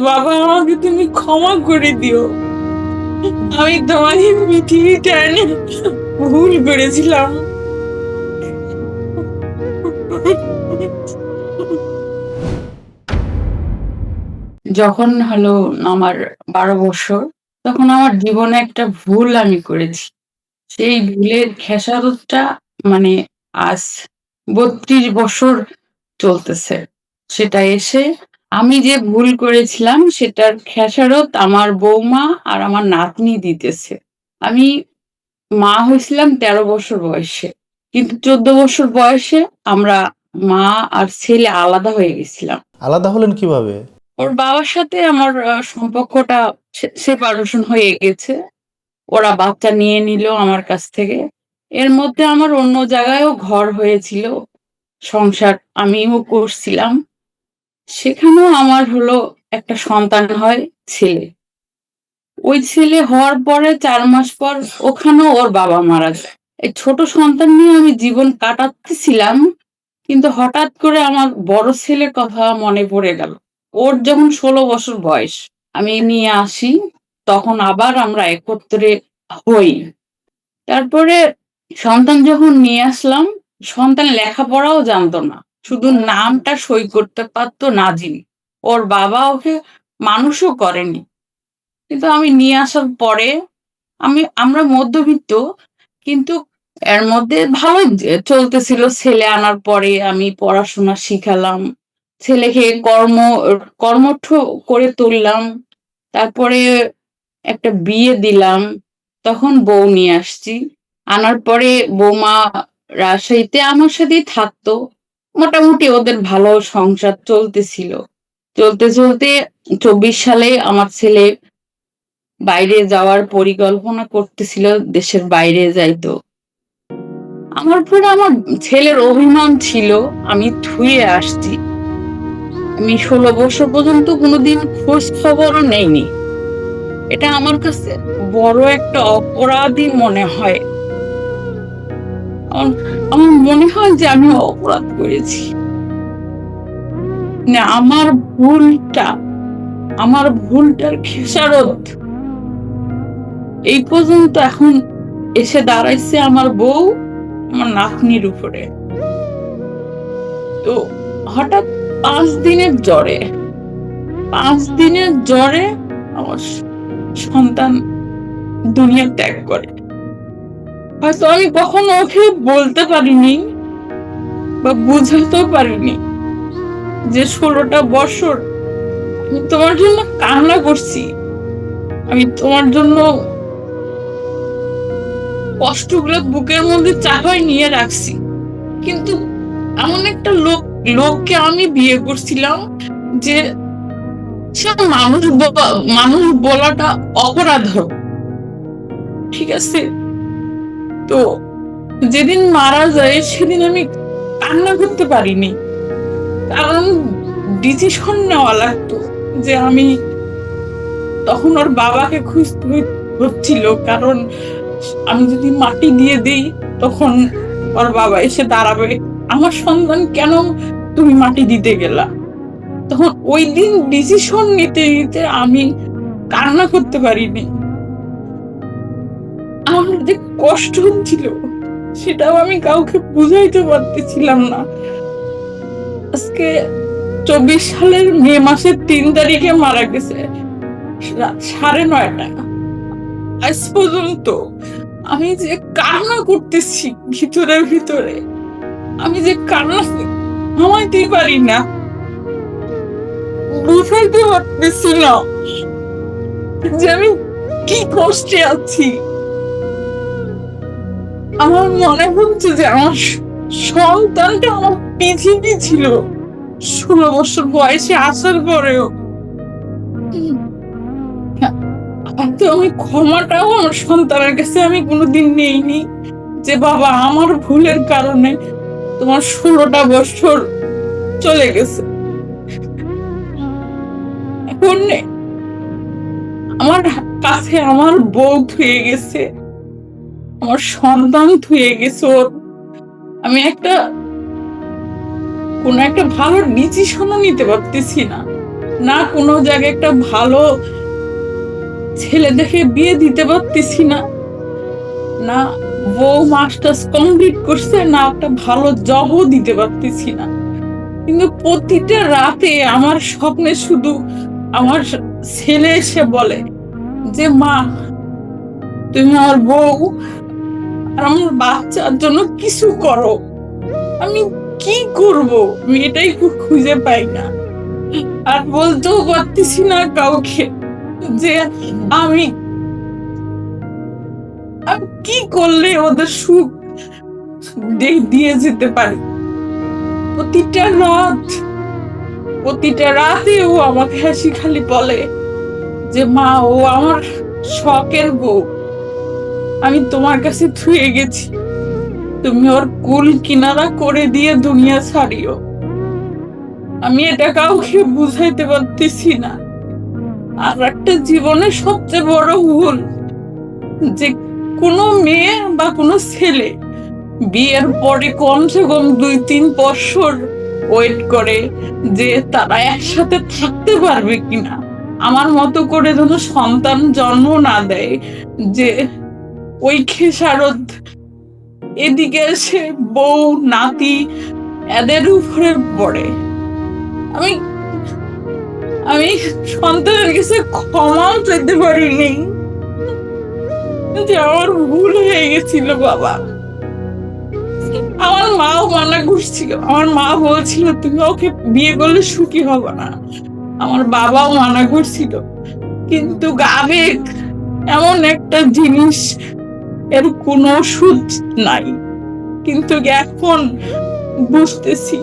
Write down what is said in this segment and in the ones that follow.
বাবা, আমাকে তুমি ক্ষমা করে দিও। আমি তোমাকে পৃথিবীতে এনে ভুল করেছিলাম। যখন হলো আমার 12 বছর, তখন আমার জীবনে একটা ভুল আমি করেছি। সেই ভুলের খেসারতটা মানে আজ 32 বছর চলতেছে। সেটা এসে আমি যে ভুল করেছিলাম সেটার খেসারত আমার বৌমা আর আমার নাতনি দিতেছে। আমি মা হয়েছিলাম 13 বছর বয়সে, কিন্তু 14 বছর বয়সে আমরা মা আর ছেলে আলাদা হয়ে গেছিলাম। আলাদা হলেন কিভাবে? ওর বাবার সাথে আমার সম্পর্কটা সেপারেশন হয়ে গেছে। ওরা বাচ্চা নিয়ে নিল আমার কাছ থেকে। এর মধ্যে আমার অন্য জায়গায়ও ঘর হয়েছিল, সংসার আমিও করছিলাম। সেখানেও আমার হলো একটা সন্তান হয়, ছেলে। ওই ছেলে হওয়ার পরে 4 মাস পর ওখানেও ওর বাবা মারা যায়। এই ছোট সন্তান নিয়ে আমি জীবন কাটাচ্ছিলাম, কিন্তু হঠাৎ করে আমার বড় ছেলের কথা মনে পড়ে গেল। ওর যখন 16 বছর বয়স, আমি নিয়ে আসি, তখন আবার আমরা একত্রে হই। তারপরে সন্তান যখন নিয়ে আসলাম, সন্তান লেখাপড়াও জানতো না, শুধু নামটা সই করতে পারতো নাজিম। ওর বাবা ওকে মানুষও করেনি। কিন্তু আমি নিয়ে আসার পরে আমরা মধ্যবিত্ত, কিন্তু এর মধ্যে ভালোই চলতেছিল। ছেলে আনার পরে আমি পড়াশোনা শিখালাম, ছেলেকে কর্মঠ করে তুললাম। তারপরে একটা বিয়ে দিলাম, তখন বউ নিয়ে আসছি। আনার পরে বৌমা রাজশাহীতে আমার সাথেই থাকতো। মোটামুটি ওদের ভালো সংসার চলতেছিল। চলতে চলতে 24 সালে আমার ছেলে বাইরে যাওয়ার পরিকল্পনা করতেছিল, দেশের বাইরে যাইতো। আমার উপরে আমার ছেলের অভিমান ছিল, আমি থুয়ে আসছি। আমি 16 বছর পর্যন্ত কোনোদিন খোঁজ খবরও নেইনি। এটা আমার কাছে বড় একটা অপরাধী মনে হয়। আমার আমার মনে হয় যে আমি অপরাধ করেছি। না, আমার ভুলটার খেসারত এই পর্যন্ত এখন এসে দাঁড়াইছে আমার বউ, আমার নাতনির উপরে। তো হঠাৎ 5 দিনের জ্বরে আমার সন্তান দুনিয়া ত্যাগ করে। হয়তো আমি কখনো ওকে বলতে পারিনি বা বুঝাতেও পারিনি যে 16টা বছর আমি তোমার জন্য কান্না করছি, আমি তোমার জন্য কষ্টগুলো বুকের মধ্যে চাপায় নিয়ে রাখছি। কিন্তু এমন একটা লোককে আমি বিয়ে করছিলাম যে সে মানুষ বলাটা অপরাধ হবে, ঠিক আছে? তো যেদিন মারা যায় সেদিন আমি কান্না করতে পারিনি, কারণ ডিসিশন নেওয়া লাগতো যে আমি তখন ওর বাবাকে খুঁজতে হচ্ছিল। কারণ আমি যদি মাটি দিয়ে দিই, তখন ওর বাবা এসে দাঁড়াবে, আমার সন্তান কেন তুমি মাটি দিতে গেলা? তখন ওই দিন ডিসিশন নিতে নিতে আমি কান্না করতে পারিনি। আমার যে কষ্ট হচ্ছিল সেটাও আমি কাউকে বুঝাইতে পারতেছিলাম না। আজকে 24 সালের মে মাসের 3 তারিখে মারা গেছে, রাত 9:30। আজ পর্যন্ত আমি যে কান্না করতেছি ভিতরে ভিতরে, আমি যে কান্না থামাইতেই পারি না, বুঝাইতে পারতেছি না যে আমি কি কষ্টে আছি। আমার মনে হচ্ছে যে আমার সন্তানটা আমার পৃথিবী ছিল 16 বছর বয়সে আসার পরেও। তো আমি ক্ষমাটাও আমার সন্তানের কাছে আমি কোনোদিন নেইনি যে বাবা আমার ভুলের কারণে তোমার 16টা বছর চলে গেছে। এখন আমার কাছে আমার বউ থুয়ে গেছে, আমার সন্তান থুয়ে গেছে। আমি কোন একটা ভালো ডিসিশনও নিতে পারতেছি না। না কোনো জায়গায় একটা ভালো ছেলে দেখে বিয়ে দিতে পারতেছি না, না বউ মাস্টার্স কমপ্লিট করছে, না একটা ভালো জবও দিতে পারতেছি না। কিন্তু প্রতিটা রাতে আমার স্বপ্নে শুধু আমার ছেলে এসে বলে যে মা, তুমি আমার বউ আর আমার বাচ্চার জন্য কিছু করো। আমি কি করব, আমি এটাই খুঁজে পাই না। আর বলতেও পারতেছি না কাউকে যে আমি আমি কি করলে ওদের সুখ দিয়ে যেতে পারি। প্রতিটা রাত, প্রতিটা রাতে ও আমাকে হাসি খালি বলে যে মা, ও আমার শখের বউ, আমি তোমার কাছে থুয়ে গেছি, তুমি ওর কুল কিনারা করে দিয়ে দুনিয়া ছাড়িও। আমি এটা কাউকে বুঝাইতে পারতেছি না। আর একটা জীবনের সবচেয়ে বড় ভুল, যে কোনো মেয়ে বা কোনো ছেলে বিয়ের পরে কমসে কম 2-3 বছর ওয়েট করে যে তারা একসাথে থাকতে পারবে কিনা, আমার মতো করে যেন সন্তান জন্ম না দেয়, যে ওই খেসারত এদিকে এসে বউ নাতি এদের উপরে পড়ে। আমি আমি সন্তানের কাছে ক্ষমাও চাইতে পারিনি যে আমার ভুল হয়ে গেছিল বাবা। আমার মাও মানা করছিল, আমার মা বলছিল তুমি ওকে বিয়ে করলে সুখী হবে না, আমার বাবাও মানা করছিল। কিন্তু আবেগ এমন একটা জিনিস, এর কোনো সুদ নাই। কিন্তু এখন বুঝতেছি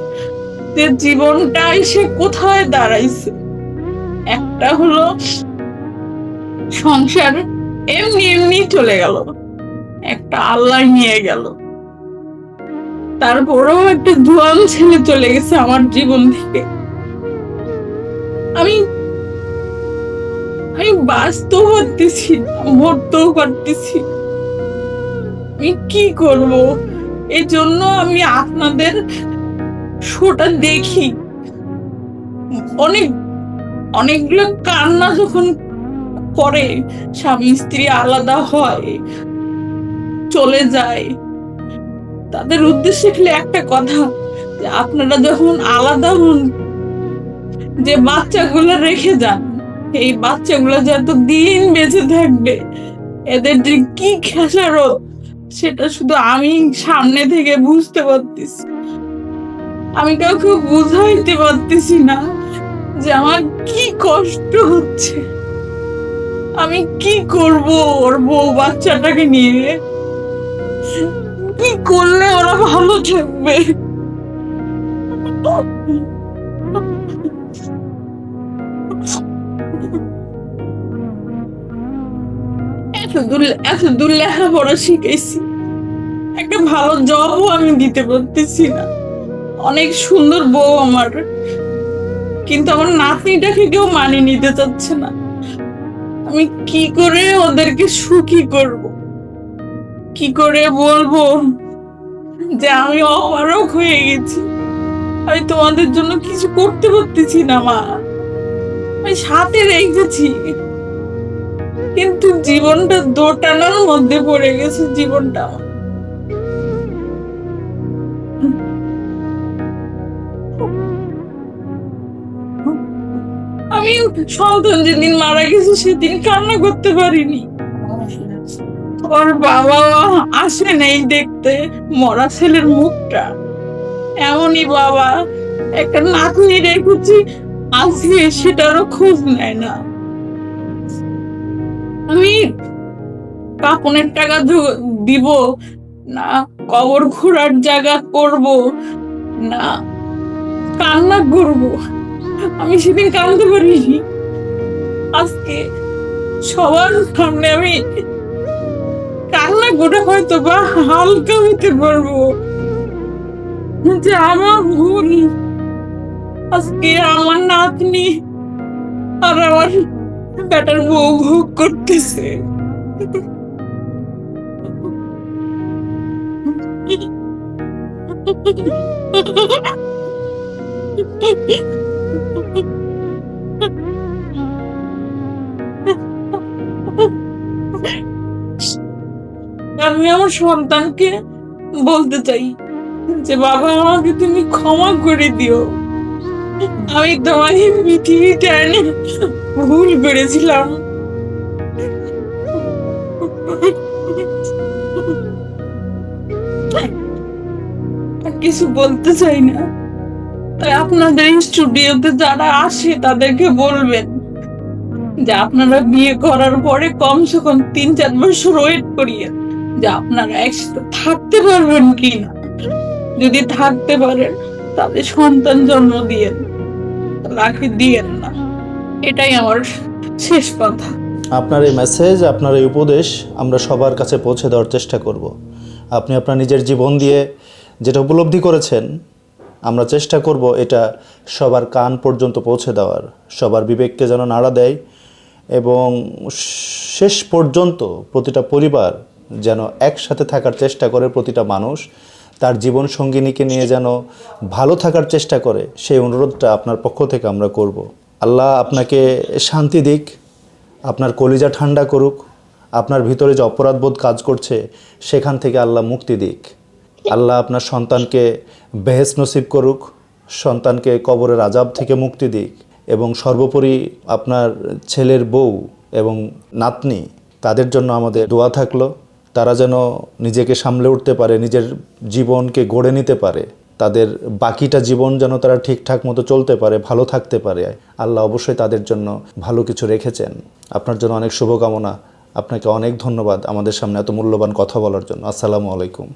যে জীবনটা এসে কোথায় দাঁড়াইছে। একটা হলো সংসার এমনি এমনি চলে গেল, একটা আল্লাহ নিয়ে গেল, তারপরেও একটা জোয়ান ছেলে চলে গেছে আমার জীবন থেকে। আমি আমি বাঁচতেও পারতেছি না, মরতেও পারতেছি। আমি কি করব? এই জন্য আমি আপনাদের শোটা দেখি। অনেকগুলো কান্না যখন করে, স্বামী স্ত্রী আলাদা হয়, চলে যায়, তাদের উদ্দেশ্যে খালি একটা কথা, যে আপনারা যখন আলাদা হন, যে বাচ্চাগুলো রেখে যান, এই বাচ্চাগুলো যত দিন বেঁচে থাকবে, এদের যে কি খেসারত সেটা শুধু আমি সামনে থেকে বুঝতে পারতেছি। আমি কাউকে বুঝাইতে পারতেছি না যে আমার কি কষ্ট হচ্ছে। আমি কি করব ওর বউ বাচ্চাটাকে নিয়ে? কি করলে ওরা ভালো থাকবে? এতদূর লেখাপড়া শিখেছি, একটা ভালো জবও আমি দিতে পারতেছি না। অনেক সুন্দর বউ আমার, কিন্তু আমার নাতনিটাকে কেউ মানিয়ে নিতে চাচ্ছে না। আমি কি করে ওদেরকে সুখী করব? কি করে বলবো যে আমি অপারগ হয়ে গেছি, আমি তোমাদের জন্য কিছু করতে পারতেছি না মা। আমি সাথে রেখেছি, কিন্তু জীবনটা দোটানার মধ্যে পড়ে গেছে। জীবনটা আমি সন্তান যেদিন মারা গেছে সেদিন কান্না করতে পারিনি। ওর বাবা আসে নেই দেখতে মরা ছেলের মুখটা। এমনই বাবা, একটা নাতনি রেখেছি, আজকে সেটারও খোঁজ নেয় না। আমি কাপনের টাকা দিব না, কবর ঘোরার জায়গা করব না, কান্না করব। আমি সেদিন কাঁদতে পারিনি। আজকে সবার সামনে আমি কান্না করে হয়তো বা হালকা হতে পারবো যে আমার ভুল। আজকে আমার নাতনি আর আমার বেটার বউ ভোগ করতেছে। আমি আমার সন্তানকে বলতে চাই যে বাবা, আমাকে তুমি ক্ষমা করে দিও। আমি তোমাকে পৃথিবীটা এনে ভুল করেছিলাম। আর কিছু বলতে চাই না। তাই আপনাদের স্টুডিওতে যারা আসে তাদেরকে বলবেন যে আপনারা বিয়ে করার পরে কমসে কম ৩-৪ বছর ওয়েট করিয়ে যে আপনারা একসাথে থাকতে পারবেন কিনা। যদি থাকতে পারেন তাহলে সন্তান জন্ম দিয়েন, রাখি দিয়েন না। এটাই আমার শেষ কথা। আপনার এই মেসেজ, আপনার এই উপদেশ আমরা সবার কাছে পৌঁছে দেওয়ার চেষ্টা করব। আপনি আপনার নিজের জীবন দিয়ে যেটা উপলব্ধি করেছেন, আমরা চেষ্টা করব এটা সবার কান পর্যন্ত পৌঁছে দেওয়ার, সবার বিবেককে যেন নাড়া দেয় এবং শেষ পর্যন্ত প্রতিটা পরিবার যেন একসাথে থাকার চেষ্টা করে, প্রতিটা মানুষ তার জীবন সঙ্গিনীকে নিয়ে যেন ভালো থাকার চেষ্টা করে, সেই অনুরোধটা আপনার পক্ষ থেকে আমরা করব। আল্লাহ আপনাকে শান্তি দিক, আপনার কলিজা ঠান্ডা করুক, আপনার ভিতরে যে অপরাধবোধ কাজ করছে সেখান থেকে আল্লাহ মুক্তি দিক। আল্লাহ আপনার সন্তানকে বেহেশত নসিব করুক, সন্তানকে কবরের আযাব থেকে মুক্তি দিক এবং সর্বোপরি আপনার ছেলের বউ এবং নাতনি, তাদের জন্য আমাদের দোয়া থাকলো। তারা যেন নিজেকে সামলে উঠতে পারে, নিজের জীবনকে গড়ে নিতে পারে, তাদের বাকিটা জীবন যেন তারা ঠিকঠাক মতো চলতে পারে, ভালো থাকতে পারে। আল্লাহ অবশ্যই তাদের জন্য ভালো কিছু রেখেছেন। আপনার জন্য অনেক শুভকামনা। আপনাকে অনেক ধন্যবাদ আমাদের সামনে এত মূল্যবান কথা বলার জন্য। আসসালামু আলাইকুম।